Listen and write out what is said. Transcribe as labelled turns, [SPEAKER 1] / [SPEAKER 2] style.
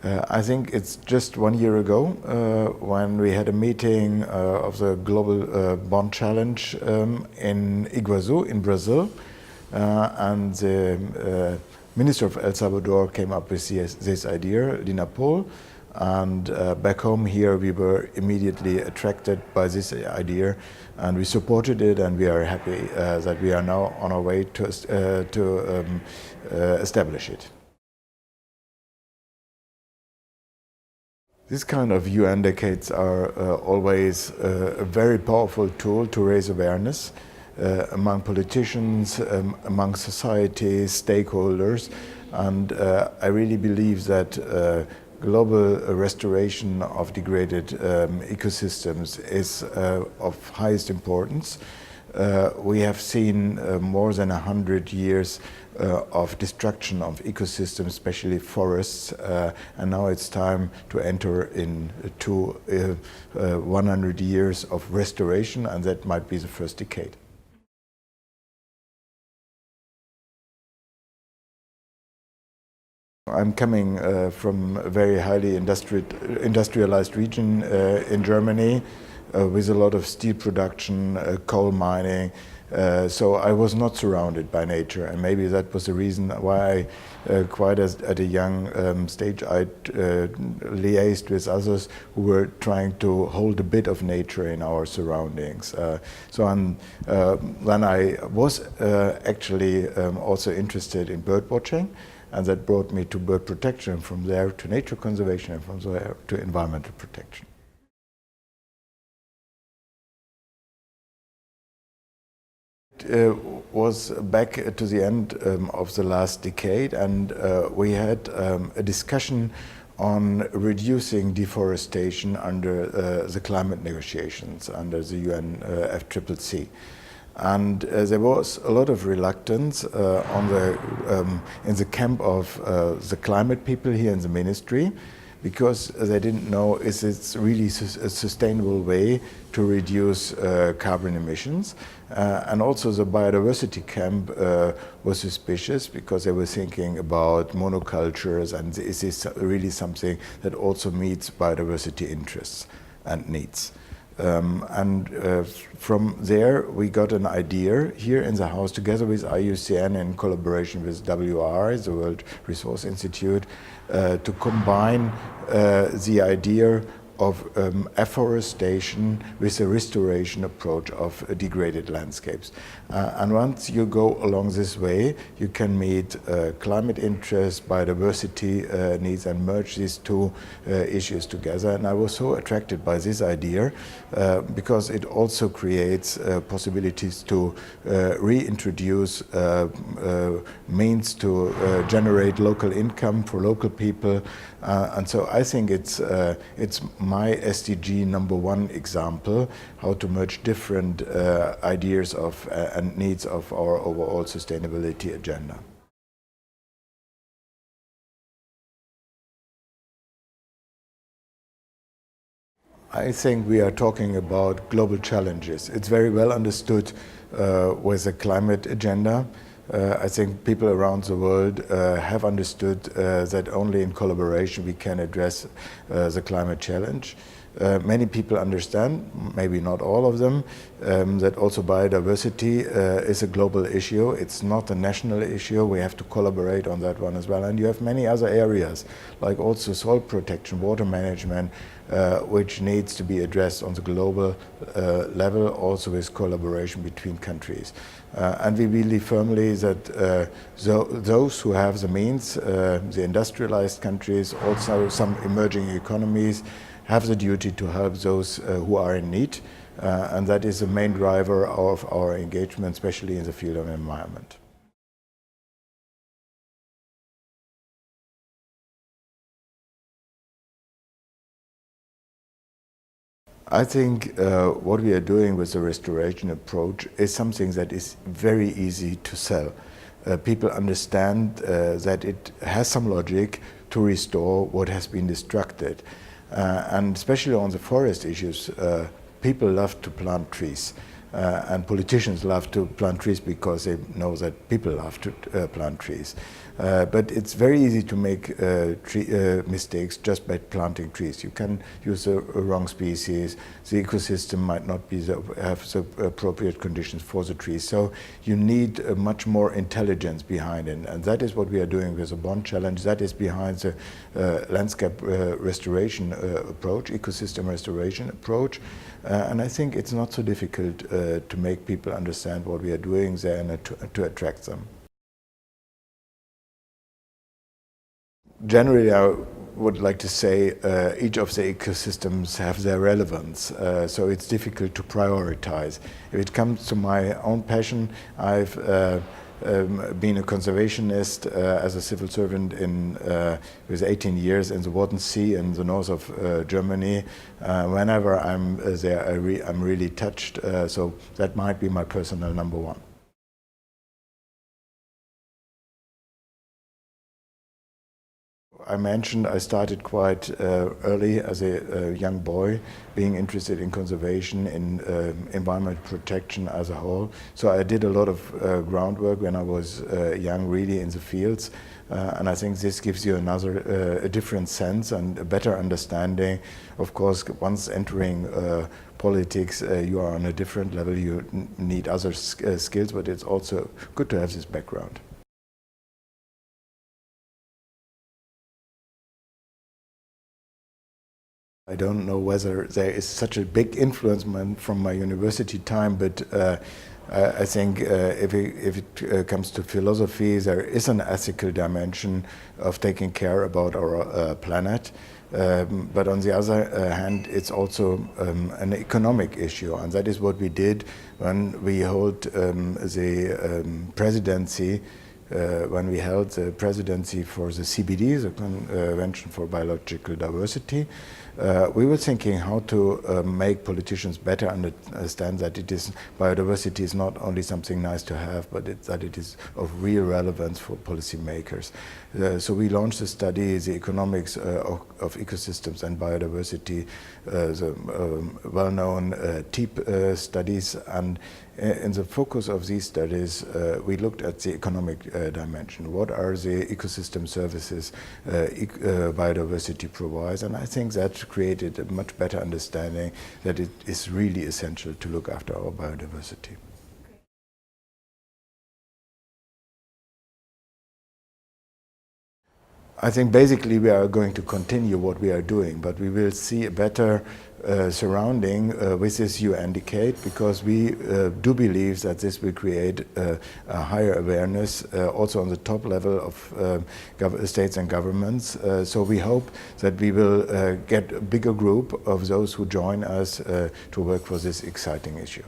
[SPEAKER 1] I think it's just 1 year ago when we had a meeting of the Global Bond Challenge in Iguazu in Brazil, and the Minister of El Salvador came up with this idea, Lina Pohl, and back home here we were immediately attracted by this idea, and we supported it, and we are happy that we are now on our way to establish it. This kind of UN decades are always a very powerful tool to raise awareness among politicians, among society, stakeholders, and I really believe that global restoration of degraded ecosystems is of highest importance. We have seen more than 100 years of destruction of ecosystems, especially forests, and now it's time to enter into 100 years of restoration, and that might be the first decade. I'm coming from a very highly industrialized region in Germany with a lot of steel production, coal mining, so I was not surrounded by nature, and maybe that was the reason why quite at a young stage I liaised with others who were trying to hold a bit of nature in our surroundings. Then I was actually also interested in bird watching, and that brought me to bird protection, from there to nature conservation, and from there to environmental protection. It was back to the end of the last decade, and we had a discussion on reducing deforestation under the climate negotiations, under the UNFCCC. And there was a lot of reluctance in the camp of the climate people here in the ministry, because they didn't know, is it really a sustainable way to reduce carbon emissions? And also the biodiversity camp was suspicious, because they were thinking about monocultures, and is this really something that also meets biodiversity interests and needs? From there we got an idea here in the House, together with IUCN in collaboration with WRI, the World Resource Institute, to combine the idea of afforestation with a restoration approach of degraded landscapes. And once you go along this way, you can meet climate interests, biodiversity needs, and merge these two issues together. And I was so attracted by this idea because it also creates possibilities to reintroduce means to generate local income for local people. And so I think it's my SDG #1 example, how to merge different ideas of and needs of our overall sustainability agenda. I think we are talking about global challenges. It's very well understood with the climate agenda. I think people around the world have understood that only in collaboration we can address the climate challenge. Many people understand, maybe not all of them, that also biodiversity is a global issue. It's not a national issue. We have to collaborate on that one as well. And you have many other areas, like also soil protection, water management, which needs to be addressed on the global level, also with collaboration between countries. And we believe firmly that those who have the means, the industrialized countries, also some emerging economies, have the duty to help those who are in need, and that is the main driver of our engagement, especially in the field of environment. I think what we are doing with the restoration approach is something that is very easy to sell. People understand that it has some logic to restore what has been destructed. And especially on the forest issues, people love to plant trees. and politicians love to plant trees because they know that people love to plant trees. But it's very easy to make mistakes just by planting trees. You can use the wrong species, the ecosystem might not have the appropriate conditions for the trees. So you need much more intelligence behind it, and that is what we are doing with the Bond Challenge. That is behind the landscape restoration approach, ecosystem restoration approach. And I think it's not so difficult to make people understand what we are doing there and to attract them. Generally, I would like to say each of the ecosystems have their relevance, so it's difficult to prioritize. If it comes to my own passion, I've been a conservationist as a civil servant with 18 years in the Wadden Sea in the north of Germany. Whenever I'm there, I'm really touched, so that might be my personal number one. I mentioned I started quite early as a young boy, being interested in conservation, in environment protection as a whole. So I did a lot of groundwork when I was young, really in the fields. And I think this gives you a different sense and a better understanding. Of course, once entering politics, you are on a different level. You need other skills, but it's also good to have this background. I don't know whether there is such a big influence from my university time, but I think if it comes to philosophy, there is an ethical dimension of taking care about our planet. But on the other hand, it's also an economic issue, and that is what we did when we held the presidency. When we held the presidency for the CBD, the Convention for Biological Diversity, we were thinking how to make politicians better understand that biodiversity is not only something nice to have, but that it is of real relevance for policymakers. So we launched a study, the economics of ecosystems and biodiversity, the well-known TEEP studies, and in the focus of these studies, we looked at the economic dimension. What are the ecosystem services biodiversity provides? And I think that created a much better understanding that it is really essential to look after our biodiversity. I think basically we are going to continue what we are doing, but we will see a better surrounding with this UN decade, because we do believe that this will create a higher awareness also on the top level of states and governments. So we hope that we will get a bigger group of those who join us to work for this exciting issue.